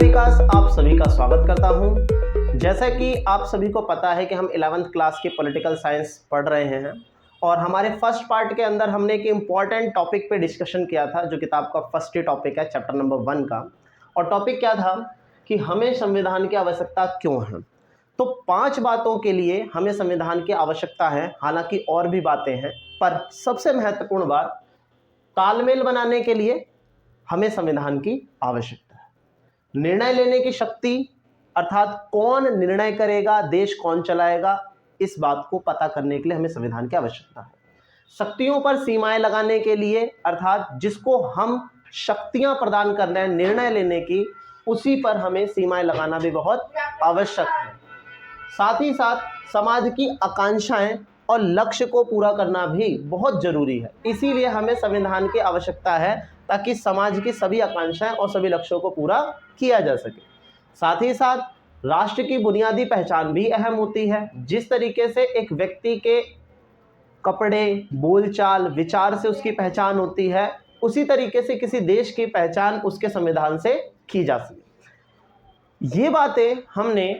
विकास आप सभी का स्वागत करता हूं। जैसा कि आप सभी को पता है कि हम 11th क्लास के पॉलिटिकल साइंस पढ़ रहे हैं और हमारे फर्स्ट पार्ट के अंदर हमने एक इम्पॉर्टेंट टॉपिक पे डिस्कशन किया था जो किताब का फर्स्ट ही टॉपिक है चैप्टर नंबर 1 का। और टॉपिक क्या था कि हमें संविधान की आवश्यकता क्यों है। तो 5 बातों के लिए हमें संविधान की आवश्यकता है, हालांकि और भी बातें हैं, पर सबसे महत्वपूर्ण बात तालमेल बनाने के लिए हमें संविधान की आवश्यकता है। निर्णय लेने की शक्ति अर्थात कौन निर्णय करेगा, देश कौन चलाएगा, इस बात को पता करने के लिए हमें संविधान की आवश्यकता है। शक्तियों पर सीमाएं लगाने के लिए अर्थात जिसको हम शक्तियां प्रदान कर रहे हैं निर्णय लेने की, उसी पर हमें सीमाएं लगाना भी बहुत आवश्यक है। साथ ही साथ समाज की आकांक्षाएं और लक्ष्य को पूरा करना भी बहुत जरूरी है। इसीलिए हमें संविधान की आवश्यकता है ताकि समाज की सभी आकांक्षाएं और सभी लक्ष्यों को पूरा किया जा सके। साथ ही साथ राष्ट्र की बुनियादी पहचान भी अहम होती है। जिस तरीके से एक व्यक्ति के कपड़े, बोलचाल, विचार से उसकी पहचान होती है, उसी तरीके से किसी देश की पहचान उसके संविधान से की जा सके। ये बातें हमने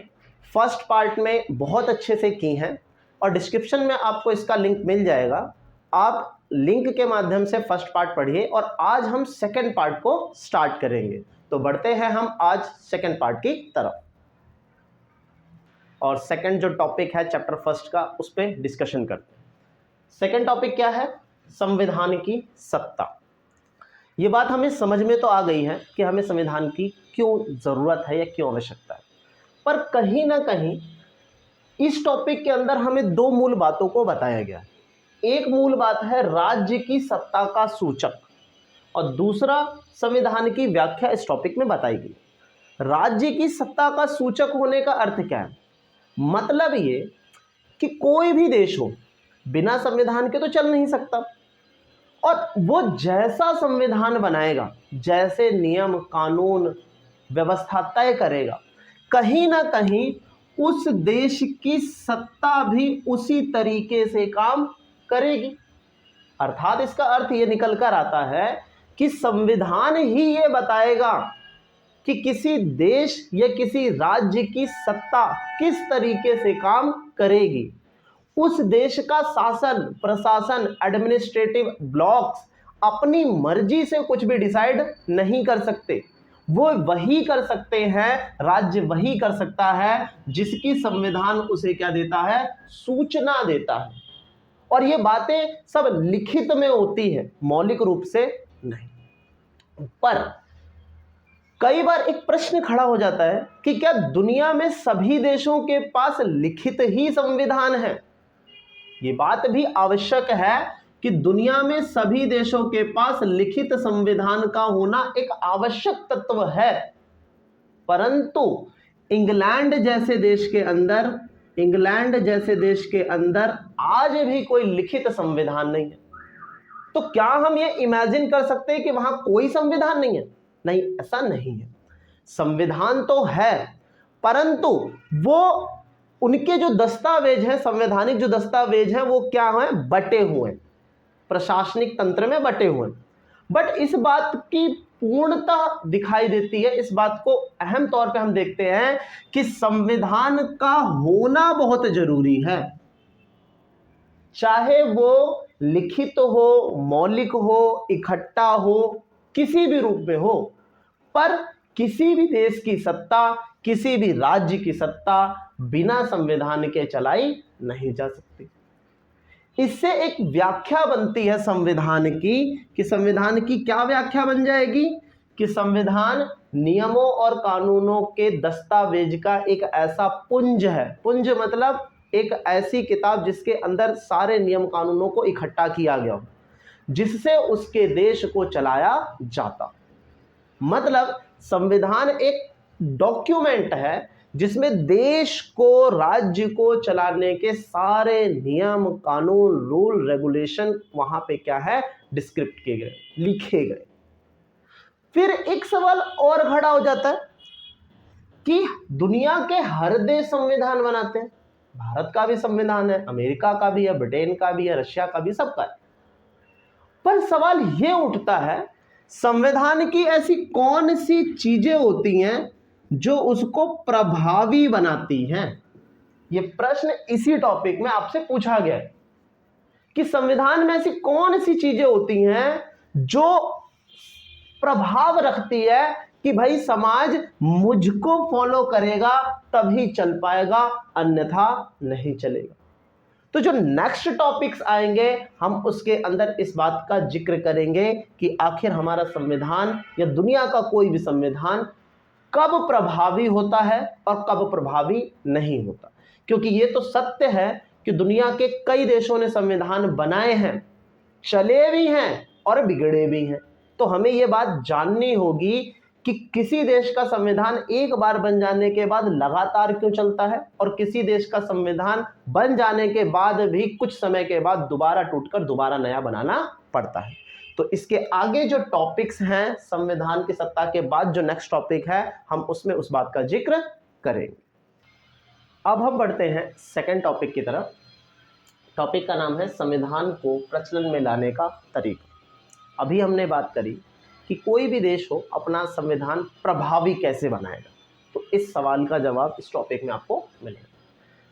फर्स्ट पार्ट में बहुत अच्छे से की हैं और डिस्क्रिप्शन में आपको इसका लिंक मिल जाएगा। आप लिंक के माध्यम से फर्स्ट पार्ट पढ़िए और आज हम सेकंड पार्ट को स्टार्ट करेंगे। तो बढ़ते हैं हम आज सेकंड पार्ट की तरफ और सेकंड जो टॉपिक है चैप्टर फर्स्ट का, उस पर डिस्कशन करते हैं। सेकंड टॉपिक क्या है? संविधान की सत्ता। ये बात हमें समझ में तो आ गई है कि हमें संविधान की क्यों ज़रूरत है या क्यों आवश्यकता है, पर कहीं ना कहीं इस टॉपिक के अंदर हमें 2 मूल बातों को बताया गया है। एक मूल बात है राज्य की सत्ता का सूचक और दूसरा संविधान की व्याख्या इस टॉपिक में बताई गई। राज्य की सत्ता का सूचक होने का अर्थ क्या है? मतलब ये कि कोई भी देश हो बिना संविधान के तो चल नहीं सकता और वो जैसा संविधान बनाएगा, जैसे नियम कानून व्यवस्था तय करेगा, कहीं ना कहीं उस देश की सत्ता भी उसी तरीके से काम करेगी। अर्थात इसका अर्थ ये निकल कर आता है कि संविधान ही ये बताएगा कि किसी देश या किसी राज्य की सत्ता किस तरीके से काम करेगी। उस देश का शासन, प्रशासन, एडमिनिस्ट्रेटिव ब्लॉक्स अपनी मर्जी से कुछ भी डिसाइड नहीं कर सकते। वो वही कर सकते हैं, राज्य वही कर सकता है जिसकी संविधान उसे क्या देता है? सूचना देता है। और ये बातें सब लिखित में होती है, मौलिक रूप से नहीं। पर कई बार एक प्रश्न खड़ा हो जाता है कि क्या दुनिया में सभी देशों के पास लिखित ही संविधान है? ये बात भी आवश्यक है कि दुनिया में सभी देशों के पास लिखित संविधान का होना एक आवश्यक तत्व है, परंतु इंग्लैंड जैसे देश के अंदर आज भी कोई लिखित संविधान नहीं है। तो क्या हम ये इमेजिन कर सकते हैं कि वहां कोई संविधान नहीं है? नहीं, ऐसा नहीं है। संविधान तो है, परंतु वो उनके जो दस्तावेज हैं, संवैधानिक जो दस्तावेज हैं, वो क्या हैं? बटे हुए, प्रशासनिक तंत्र में बटे हुए। बट इस बात की पूर्णता दिखाई देती है, इस बात को अहम तौर पे हम देखते हैं कि संविधान का होना बहुत जरूरी है। चाहे वो लिखित हो, मौलिक हो, इकट्ठा हो, किसी भी रूप में हो, पर किसी भी देश की सत्ता, किसी भी राज्य की सत्ता बिना संविधान के चलाई नहीं जा सकती। इससे एक व्याख्या बनती है संविधान की कि संविधान की क्या व्याख्या बन जाएगी कि संविधान नियमों और कानूनों के दस्तावेज का एक ऐसा पुंज है। पुंज मतलब एक ऐसी किताब जिसके अंदर सारे नियम कानूनों को इकट्ठा किया गया हो, जिससे उसके देश को चलाया जाता। मतलब संविधान एक डॉक्यूमेंट है जिसमें देश को, राज्य को चलाने के सारे नियम कानून, रूल, रेगुलेशन वहां पे क्या है? डिस्क्रिप्ट किए गए, लिखे गए। फिर एक सवाल और खड़ा हो जाता है कि दुनिया के हर देश संविधान बनाते हैं। भारत का भी संविधान है, अमेरिका का भी है, ब्रिटेन का भी है, रशिया का भी, सबका है। पर सवाल ये उठता है, संविधान की ऐसी कौन सी चीजें होती हैं जो उसको प्रभावी बनाती हैं। ये प्रश्न इसी टॉपिक में आपसे पूछा गया है कि संविधान में ऐसी कौन सी चीजें होती हैं जो प्रभाव रखती है कि भाई समाज मुझको फॉलो करेगा तभी चल पाएगा, अन्यथा नहीं चलेगा। तो जो नेक्स्ट टॉपिक्स आएंगे हम उसके अंदर इस बात का जिक्र करेंगे कि आखिर हमारा संविधान या दुनिया का कोई भी संविधान कब प्रभावी होता है और कब प्रभावी नहीं होता। क्योंकि ये तो सत्य है कि दुनिया के कई देशों ने संविधान बनाए हैं, चले भी हैं और बिगड़े भी हैं। तो हमें ये बात जाननी होगी कि किसी देश का संविधान एक बार बन जाने के बाद लगातार क्यों चलता है और किसी देश का संविधान बन जाने के बाद भी कुछ समय के बाद दोबारा टूटकर दोबारा नया बनाना पड़ता है। तो इसके आगे जो टॉपिक्स हैं संविधान की सत्ता के बाद जो नेक्स्ट टॉपिक है हम उसमें उस बात का जिक्र करेंगे। अब हम बढ़ते हैं सेकंड टॉपिक की तरफ। टॉपिक का नाम है संविधान को प्रचलन में लाने का तरीका। अभी हमने बात करी कि कोई भी देश हो अपना संविधान प्रभावी कैसे बनाएगा, तो इस सवाल का जवाब इस टॉपिक में आपको मिलेगा।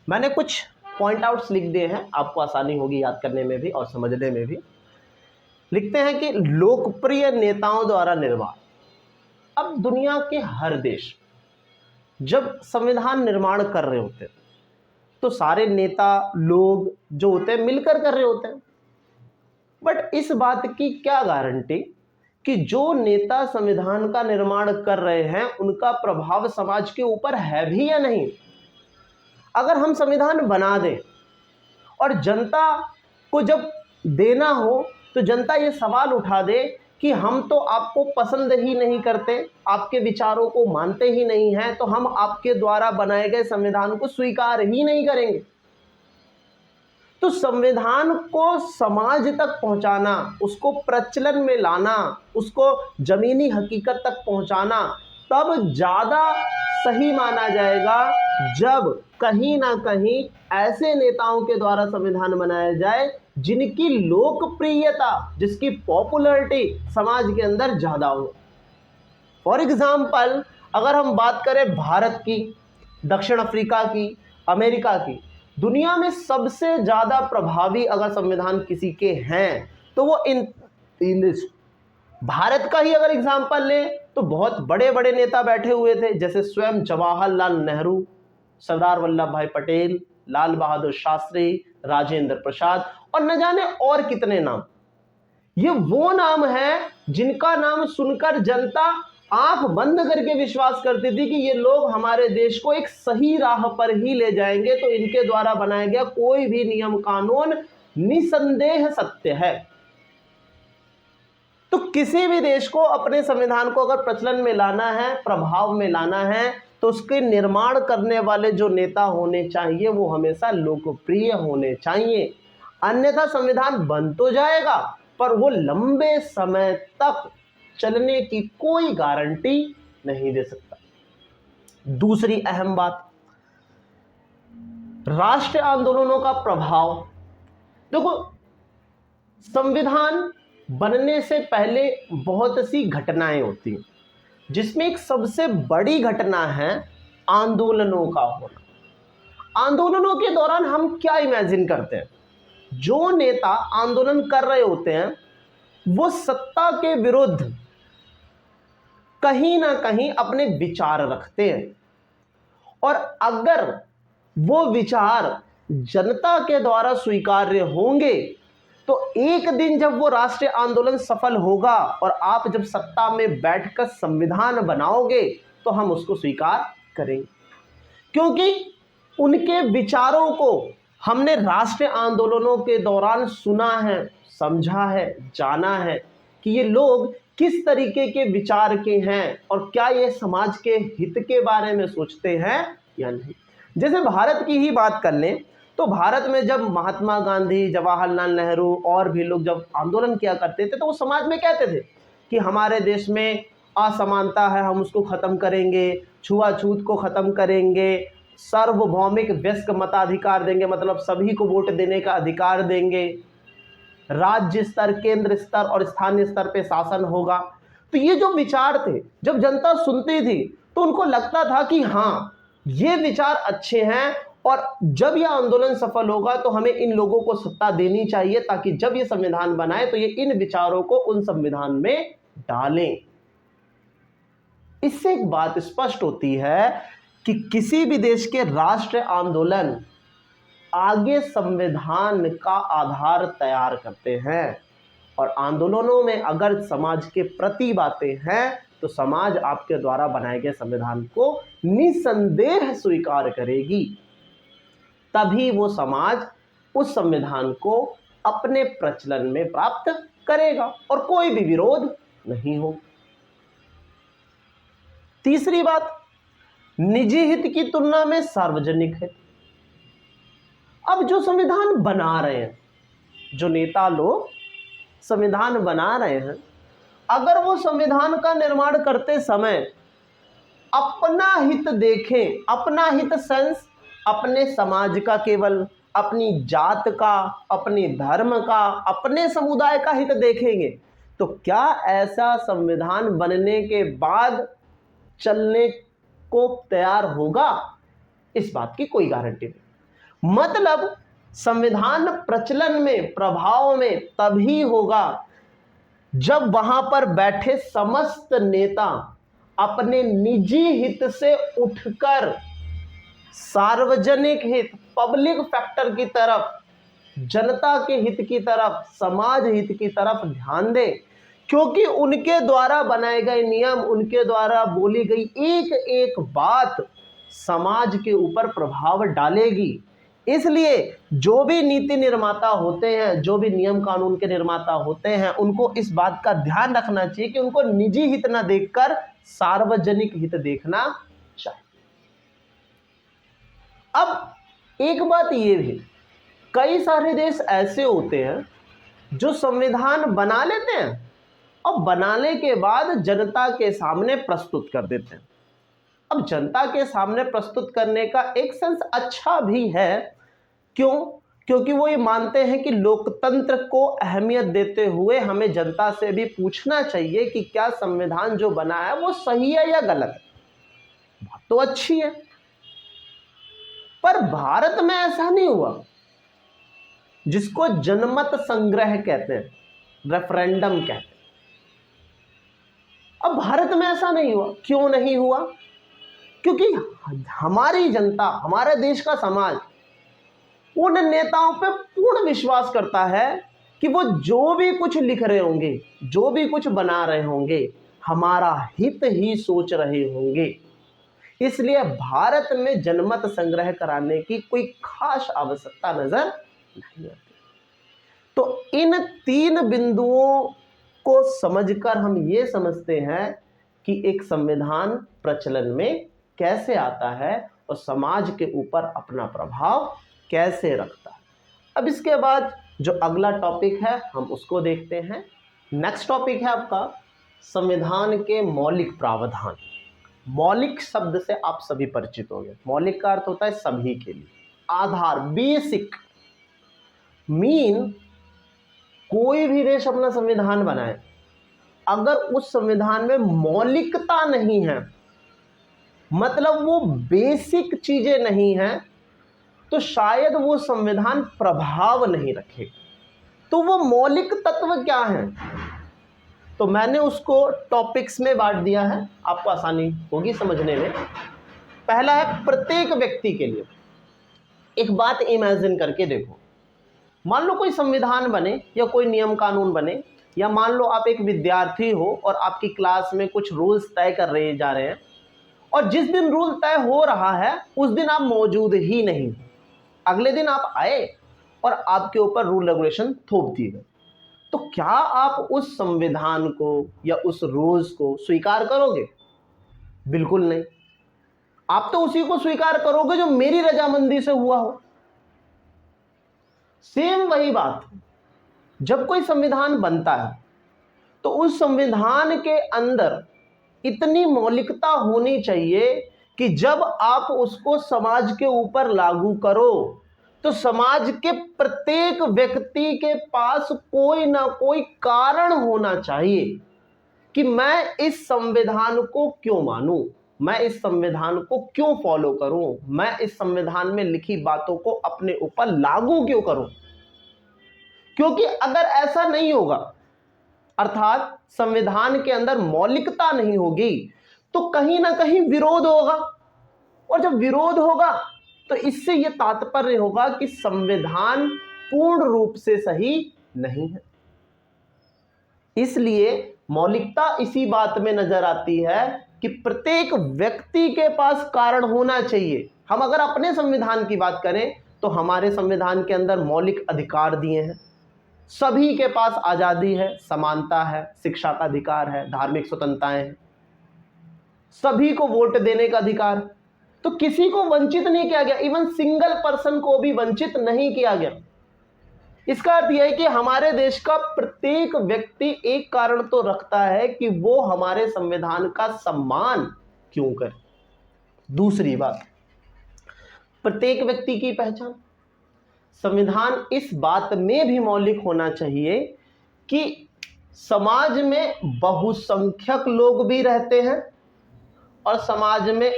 मैंने कुछ पॉइंट आउट्स लिख दिए हैं, आपको आसानी होगी याद करने में भी और समझने में भी। लिखते हैं कि लोकप्रिय नेताओं द्वारा निर्माण। अब दुनिया के हर देश जब संविधान निर्माण कर रहे होते हैं तो सारे नेता लोग जो होते हैं मिलकर कर रहे होते हैं, बट इस बात की क्या गारंटी कि जो नेता संविधान का निर्माण कर रहे हैं उनका प्रभाव समाज के ऊपर है भी या नहीं। अगर हम संविधान बना दें और जनता को जब देना हो तो जनता ये सवाल उठा दे कि हम तो आपको पसंद ही नहीं करते, आपके विचारों को मानते ही नहीं हैं, तो हम आपके द्वारा बनाए गए संविधान को स्वीकार ही नहीं करेंगे। तो संविधान को समाज तक पहुंचाना, उसको प्रचलन में लाना, उसको जमीनी हकीकत तक पहुंचाना तब ज़्यादा सही माना जाएगा जब कहीं ना कहीं ऐसे नेताओं के द्वारा संविधान बनाया जाए जिनकी लोकप्रियता, जिसकी पॉपुलैरिटी समाज के अंदर ज़्यादा हो। फॉर एग्जाम्पल अगर हम बात करें भारत की, दक्षिण अफ्रीका की, अमेरिका की, दुनिया में सबसे ज़्यादा प्रभावी अगर संविधान किसी के हैं तो वो इन भारत का ही अगर एग्जाम्पल लें तो बहुत बड़े बड़े नेता बैठे हुए थे, जैसे स्वयं जवाहरलाल नेहरू, सरदार वल्लभ भाई पटेल, लाल बहादुर शास्त्री, राजेंद्र प्रसाद और न जाने और कितने नाम। ये वो नाम है जिनका नाम सुनकर जनता आंख बंद करके विश्वास करती थी कि ये लोग हमारे देश को एक सही राह पर ही ले जाएंगे, तो इनके द्वारा बनाया गया कोई भी नियम कानून निसंदेह सत्य है। तो किसी भी देश को अपने संविधान को अगर प्रचलन में लाना है, प्रभाव में लाना है, तो उसके निर्माण करने वाले जो नेता होने चाहिए वो हमेशा लोकप्रिय होने चाहिए। अन्यथा संविधान बन तो जाएगा पर वो लंबे समय तक चलने की कोई गारंटी नहीं दे सकता। दूसरी अहम बात, राष्ट्रीय आंदोलनों का प्रभाव। देखो, संविधान बनने से पहले बहुत सी घटनाएं होती हैं, जिसमें एक सबसे बड़ी घटना है आंदोलनों का होना। आंदोलनों के दौरान हम क्या इमेजिन करते हैं, जो नेता आंदोलन कर रहे होते हैं वो सत्ता के विरुद्ध कहीं ना कहीं अपने विचार रखते हैं, और अगर वो विचार जनता के द्वारा स्वीकार्य होंगे तो एक दिन जब वो राष्ट्रीय आंदोलन सफल होगा और आप जब सत्ता में बैठकर संविधान बनाओगे तो हम उसको स्वीकार करेंगे, क्योंकि उनके विचारों को हमने राष्ट्रीय आंदोलनों के दौरान सुना है, समझा है, जाना है कि ये लोग किस तरीके के विचार के हैं और क्या ये समाज के हित के बारे में सोचते हैं या नहीं। जैसे भारत की ही बात कर लें तो भारत में जब महात्मा गांधी, जवाहरलाल नेहरू और भी लोग जब आंदोलन किया करते थे तो वो समाज में कहते थे कि हमारे देश में असमानता है, हम उसको ख़त्म करेंगे, छुआछूत को ख़त्म करेंगे, सार्वभौमिक वयस्क मताधिकार देंगे, मतलब सभी को वोट देने का अधिकार देंगे, राज्य स्तर, केंद्र स्तर और स्थानीय स्तर पे शासन होगा। तो ये जो विचार थे जब जनता सुनती थी तो उनको लगता था कि हाँ, ये विचार अच्छे हैं और जब यह आंदोलन सफल होगा तो हमें इन लोगों को सत्ता देनी चाहिए, ताकि जब ये संविधान बनाए तो ये इन विचारों को उन संविधान में डालें। इससे एक बात स्पष्ट होती है कि किसी भी देश के राष्ट्रीय आंदोलन आगे संविधान का आधार तैयार करते हैं, और आंदोलनों में अगर समाज के प्रति बातें हैं तो समाज आपके द्वारा बनाए गए संविधान को निसंदेह स्वीकार करेगी। तभी वो समाज उस संविधान को अपने प्रचलन में प्राप्त करेगा और कोई भी विरोध नहीं हो। तीसरी बात, निजी हित की तुलना में सार्वजनिक हित। अब जो संविधान बना रहे हैं, जो नेता लोग संविधान बना रहे हैं, अगर वो संविधान का निर्माण करते समय अपना हित देखें, अपना हित सेंस अपने समाज का, केवल अपनी जात का, अपने धर्म का, अपने समुदाय का हित देखेंगे, तो क्या ऐसा संविधान बनने के बाद चलने को तैयार होगा? इस बात की कोई गारंटी नहीं। मतलब संविधान प्रचलन में, प्रभाव में तभी होगा जब वहां पर बैठे समस्त नेता अपने निजी हित से उठकर सार्वजनिक हित, पब्लिक फैक्टर की तरफ, जनता के हित की तरफ, समाज हित की तरफ ध्यान दें, क्योंकि उनके द्वारा बनाए गए नियम, उनके द्वारा बोली गई एक एक बात समाज के ऊपर प्रभाव डालेगी। इसलिए जो भी नीति निर्माता होते हैं, जो भी नियम कानून के निर्माता होते हैं, उनको इस बात का ध्यान रखना चाहिए कि उनको निजी हित ना देखकर सार्वजनिक हित देखना चाहिए। अब एक बात ये भी, कई सारे देश ऐसे होते हैं जो संविधान बना लेते हैं और बनाने के बाद जनता के सामने प्रस्तुत कर देते हैं। अब जनता के सामने प्रस्तुत करने का एक सेंस अच्छा भी है। क्यों? क्योंकि वो ये मानते हैं कि लोकतंत्र को अहमियत देते हुए हमें जनता से भी पूछना चाहिए कि क्या संविधान जो बना है वो सही है या गलत है। बात तो अच्छी है, पर भारत में ऐसा नहीं हुआ, जिसको जनमत संग्रह कहते हैं, रेफरेंडम कहते हैं। अब भारत में ऐसा नहीं हुआ। क्यों नहीं हुआ? क्योंकि हमारी जनता, हमारे देश का समाज उन नेताओं पे पूर्ण विश्वास करता है कि वो जो भी कुछ लिख रहे होंगे, जो भी कुछ बना रहे होंगे, हमारा हित ही सोच रहे होंगे। इसलिए भारत में जनमत संग्रह कराने की कोई खास आवश्यकता नजर नहीं आती। तो इन तीन बिंदुओं को समझकर हम ये समझते हैं कि एक संविधान प्रचलन में कैसे आता है और समाज के ऊपर अपना प्रभाव कैसे रखता है। अब इसके बाद जो अगला टॉपिक है हम उसको देखते हैं। नेक्स्ट टॉपिक है आपका संविधान के मौलिक प्रावधान। मौलिक शब्द से आप सभी परिचित होंगे। मौलिक का अर्थ होता है सभी के लिए, आधार, बेसिक। मीन कोई भी देश अपना संविधान बनाए, अगर उस संविधान में मौलिकता नहीं है, मतलब वो बेसिक चीजें नहीं हैं, तो शायद वो संविधान प्रभाव नहीं रखेगा। तो वो मौलिक तत्व क्या हैं? तो मैंने उसको टॉपिक्स में बांट दिया है, आपको आसानी होगी समझने में। पहला है प्रत्येक व्यक्ति के लिए। एक बात इमेजिन करके देखो, मान लो कोई संविधान बने या कोई नियम कानून बने, या मान लो आप एक विद्यार्थी हो और आपकी क्लास में कुछ रूल्स तय कर रहे जा रहे हैं, और जिस दिन रूल तय हो रहा है उस दिन आप मौजूद ही नहीं, अगले दिन आप आए और आपके ऊपर रूल रेगुलेशन थोप दिए गए, तो क्या आप उस संविधान को या उस रूल्स को स्वीकार करोगे? बिल्कुल नहीं। आप तो उसी को स्वीकार करोगे जो मेरी रजामंदी से हुआ हो। सेम वही बात, जब कोई संविधान बनता है तो उस संविधान के अंदर इतनी मौलिकता होनी चाहिए कि जब आप उसको समाज के ऊपर लागू करो तो समाज के प्रत्येक व्यक्ति के पास कोई ना कोई कारण होना चाहिए कि मैं इस संविधान को क्यों मानूं। मैं इस संविधान को क्यों फॉलो करूं, मैं इस संविधान में लिखी बातों को अपने ऊपर लागू क्यों करूं। क्योंकि अगर ऐसा नहीं होगा, अर्थात संविधान के अंदर मौलिकता नहीं होगी, तो कहीं ना कहीं विरोध होगा, और जब विरोध होगा तो इससे यह तात्पर्य होगा कि संविधान पूर्ण रूप से सही नहीं है। इसलिए मौलिकता इसी बात में नजर आती है कि प्रत्येक व्यक्ति के पास कारण होना चाहिए। हम अगर अपने संविधान की बात करें तो हमारे संविधान के अंदर मौलिक अधिकार दिए हैं, सभी के पास आजादी है, समानता है, शिक्षा का अधिकार है, धार्मिक स्वतंत्रताएं हैं, सभी को वोट देने का अधिकार, तो किसी को वंचित नहीं किया गया, इवन सिंगल पर्सन को भी वंचित नहीं किया गया। इसका अर्थ यह है कि हमारे देश का प्रत्येक व्यक्ति एक कारण तो रखता है कि वो हमारे संविधान का सम्मान क्यों करे। दूसरी बात, प्रत्येक व्यक्ति की पहचान, संविधान इस बात में भी मौलिक होना चाहिए कि समाज में बहुसंख्यक लोग भी रहते हैं और समाज में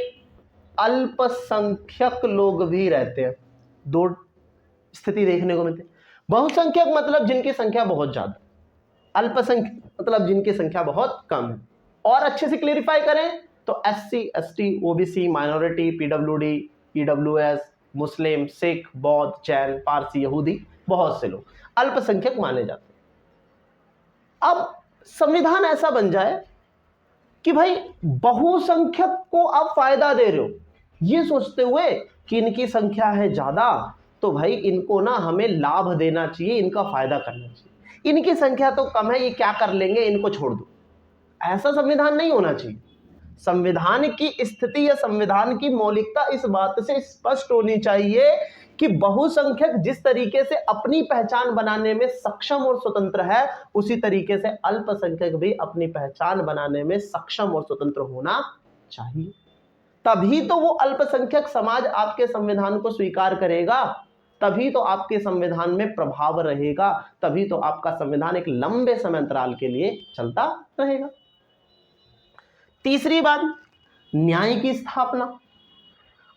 अल्पसंख्यक लोग भी रहते हैं। दो स्थिति देखने को मिलती है। बहुसंख्यक मतलब जिनकी संख्या बहुत ज्यादा, अल्पसंख्यक मतलब जिनकी संख्या बहुत कम है। और अच्छे से क्लेरिफाई करें तो SC, ST, OBC, minority, PWD, EWS, मुस्लिम, सिख, बौद्ध, जैन, पारसी, यहूदी, बहुत से लोग अल्पसंख्यक माने जाते हैं। अब संविधान ऐसा बन जाए कि भाई बहुसंख्यक को आप फायदा दे रहे हो, ये सोचते हुए कि इनकी संख्या है ज्यादा तो भाई इनको ना हमें लाभ देना चाहिए, इनका फायदा करना चाहिए, इनकी संख्या तो कम है, ये क्या कर लेंगे, इनको छोड़ दो। ऐसा संविधान नहीं होना चाहिए। संविधान की स्थिति या संविधान की मौलिकता इस बात से स्पष्ट होनी चाहिए कि बहुसंख्यक जिस तरीके से अपनी पहचान बनाने में सक्षम और स्वतंत्र है, उसी तरीके से अल्पसंख्यक भी अपनी पहचान बनाने में सक्षम और स्वतंत्र होना चाहिए। तभी तो वो अल्पसंख्यक समाज आपके संविधान को स्वीकार करेगा, तभी तो आपके संविधान में प्रभाव रहेगा, तभी तो आपका संविधान एक लंबे समय अंतराल के लिए चलता रहेगा। तीसरी बात, न्याय की स्थापना।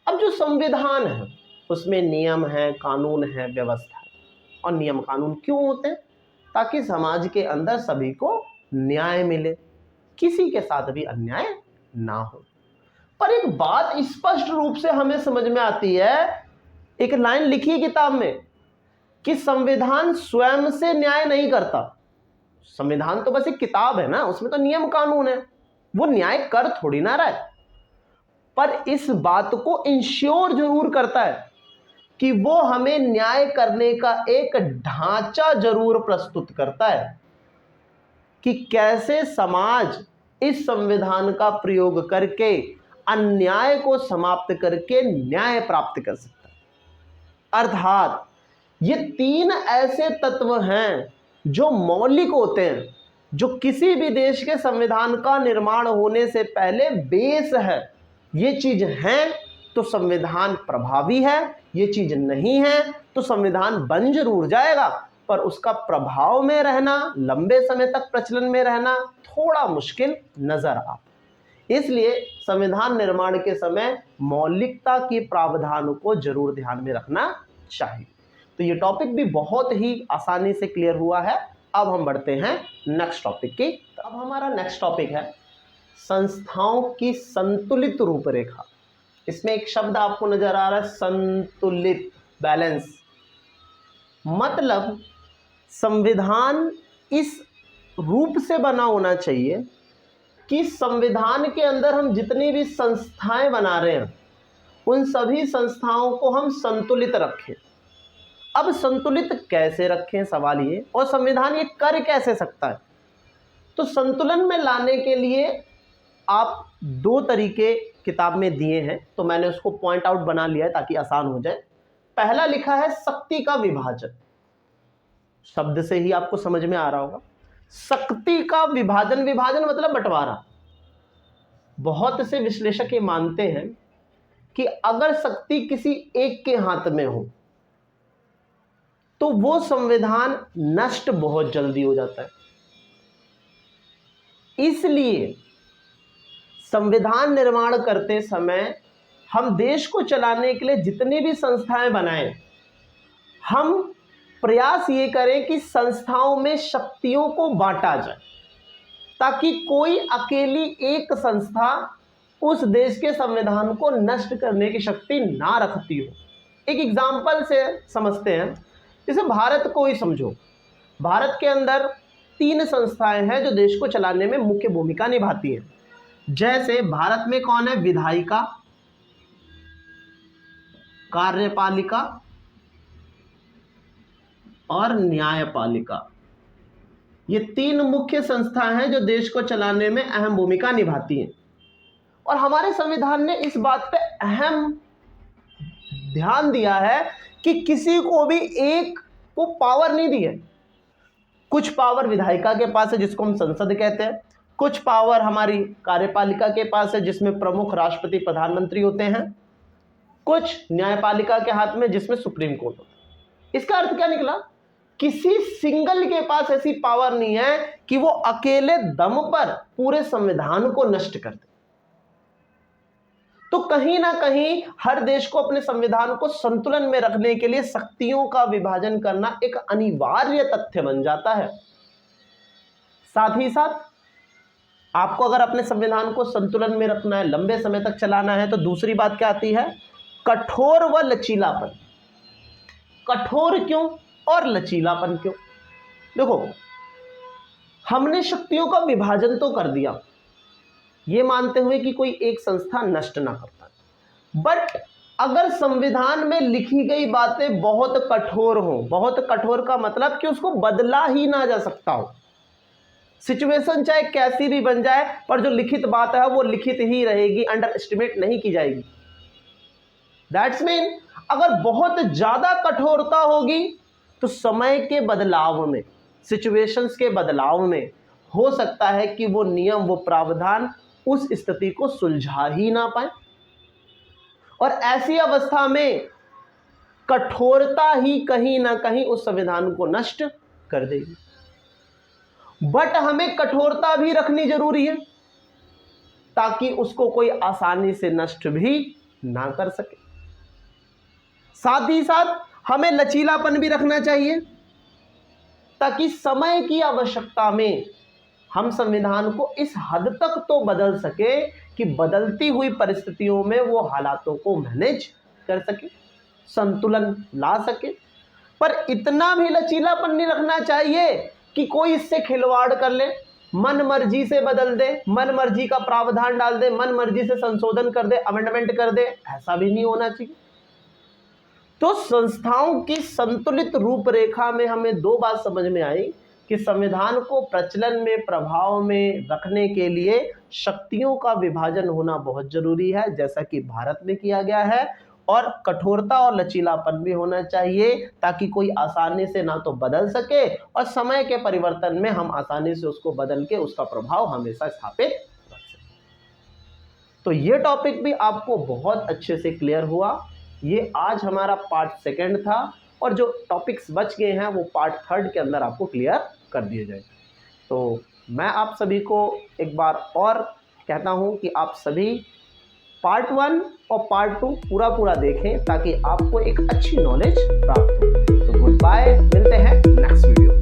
अब जो संविधान है उसमें नियम है, कानून है, व्यवस्था है। और नियम कानून क्यों होते हैं? ताकि समाज के अंदर सभी को न्याय मिले, किसी के साथ भी अन्याय ना हो। पर एक बात स्पष्ट रूप से हमें समझ में आती है, एक लाइन लिखी है किताब में कि संविधान स्वयं से न्याय नहीं करता। संविधान तो बस एक किताब है ना, उसमें तो नियम कानून है, वो न्याय कर थोड़ी ना रहा है, पर इस बात को इंश्योर जरूर करता है कि वो हमें न्याय करने का एक ढांचा जरूर प्रस्तुत करता है कि कैसे समाज इस संविधान का प्रयोग करके अन्याय को समाप्त करके न्याय प्राप्त कर सकता है। अर्थात ये तीन ऐसे तत्व हैं जो मौलिक होते हैं, जो किसी भी देश के संविधान का निर्माण होने से पहले बेस है। ये चीज है तो संविधान प्रभावी है, ये चीज नहीं है तो संविधान बन जरूर जाएगा, पर उसका प्रभाव में रहना, लंबे समय तक प्रचलन में रहना थोड़ा मुश्किल नजर आता। इसलिए संविधान निर्माण के समय मौलिकता के प्रावधानों को जरूर ध्यान में रखना चाहिए। तो ये टॉपिक भी बहुत ही आसानी से क्लियर हुआ है। अब हम बढ़ते हैं नेक्स्ट टॉपिक की। अब हमारा नेक्स्ट टॉपिक है संस्थाओं की संतुलित रूपरेखा। इसमें एक शब्द आपको नजर आ रहा है, संतुलित, बैलेंस। मतलब संविधान इस रूप से बना होना चाहिए कि संविधान के अंदर हम जितनी भी संस्थाएं बना रहे हैं उन सभी संस्थाओं को हम संतुलित रखें। अब संतुलित कैसे रखें, सवाल ये, और संविधान ये कर कैसे सकता है? तो संतुलन में लाने के लिए आप दो तरीके किताब में दिए हैं, तो मैंने उसको पॉइंट आउट बना लिया है ताकि आसान हो जाए। पहला लिखा है शक्ति का विभाजन, शब्द से ही आपको समझ में आ रहा होगा। शक्ति का विभाजन, विभाजन मतलब बंटवारा। बहुत से विश्लेषक ये मानते हैं कि अगर शक्ति किसी एक के हाथ में हो तो वो संविधान नष्ट बहुत जल्दी हो जाता है। इसलिए संविधान निर्माण करते समय हम देश को चलाने के लिए जितनी भी संस्थाएं बनाएं, हम प्रयास ये करें कि संस्थाओं में शक्तियों को बांटा जाए, ताकि कोई अकेली एक संस्था उस देश के संविधान को नष्ट करने की शक्ति ना रखती हो। एक एग्जाम्पल से समझते हैं, जैसे भारत को ही समझो। भारत के अंदर 3 संस्थाएं हैं जो देश को चलाने में मुख्य भूमिका निभाती हैं। जैसे भारत में कौन है? विधायिका, कार्यपालिका और न्यायपालिका। ये 3 मुख्य संस्थाएं हैं जो देश को चलाने में अहम भूमिका निभाती हैं। और हमारे संविधान ने इस बात पे अहम ध्यान दिया है कि किसी को भी एक को पावर नहीं दी है। कुछ पावर विधायिका के पास है जिसको हम संसद कहते हैं, कुछ पावर हमारी कार्यपालिका के पास है जिसमें प्रमुख राष्ट्रपति प्रधानमंत्री होते हैं, कुछ न्यायपालिका के हाथ में जिसमें सुप्रीम कोर्ट होता है। इसका अर्थ क्या निकला? किसी सिंगल के पास ऐसी पावर नहीं है कि वो अकेले दम पर पूरे संविधान को नष्ट कर दे। तो कहीं ना कहीं हर देश को अपने संविधान को संतुलन में रखने के लिए शक्तियों का विभाजन करना एक अनिवार्य तथ्य बन जाता है। साथ ही साथ आपको अगर अपने संविधान को संतुलन में रखना है, लंबे समय तक चलाना है, तो दूसरी बात क्या आती है? कठोर व लचीलापन। कठोर क्यों और लचीलापन क्यों? देखो, हमने शक्तियों का विभाजन तो कर दिया, ये मानते हुए कि कोई एक संस्था नष्ट ना करता, बट अगर संविधान में लिखी गई बातें बहुत कठोर हो, बहुत कठोर का मतलब कि उसको बदला ही ना जा सकता हो, सिचुएशन चाहे कैसी भी बन जाए, पर जो लिखित बात है वो लिखित ही रहेगी, अंडर एस्टिमेट नहीं की जाएगी। दैट्स मीन अगर बहुत ज्यादा कठोरता होगी तो समय के बदलाव में, सिचुएशंस के बदलाव में हो सकता है कि वो नियम, वो प्रावधान उस स्थिति को सुलझा ही ना पाए, और ऐसी अवस्था में कठोरता ही कहीं ना कहीं उस संविधान को नष्ट कर देगी। बट हमें कठोरता भी रखनी जरूरी है ताकि उसको कोई आसानी से नष्ट भी ना कर सके। साथ ही साथ हमें लचीलापन भी रखना चाहिए ताकि समय की आवश्यकता में हम संविधान को इस हद तक तो बदल सके कि बदलती हुई परिस्थितियों में वो हालातों को मैनेज कर सके, संतुलन ला सके। पर इतना भी लचीलापन नहीं रखना चाहिए कि कोई इससे खिलवाड़ कर ले, मन मर्जी से बदल दे, मन मर्जी का प्रावधान डाल दे, मन मर्जी से संशोधन कर दे, अमेंडमेंट कर दे। ऐसा भी नहीं होना चाहिए। तो संस्थाओं की संतुलित रूपरेखा में हमें 2 बात समझ में आई कि संविधान को प्रचलन में, प्रभाव में रखने के लिए शक्तियों का विभाजन होना बहुत जरूरी है, जैसा कि भारत में किया गया है, और कठोरता और लचीलापन भी होना चाहिए ताकि कोई आसानी से ना तो बदल सके और समय के परिवर्तन में हम आसानी से उसको बदल के उसका प्रभाव हमेशा स्थापित रख सकें। तो ये टॉपिक भी आपको बहुत अच्छे से क्लियर हुआ। ये आज हमारा पार्ट 2 था, और जो टॉपिक्स बच गए हैं वो पार्ट 3 के अंदर आपको क्लियर कर दिए जाएंगे। तो मैं आप सभी को एक बार और कहता हूं कि आप सभी पार्ट 1 और पार्ट 2 पूरा देखें ताकि आपको एक अच्छी नॉलेज प्राप्त हो। तो गुड बाय, मिलते हैं नेक्स्ट वीडियो।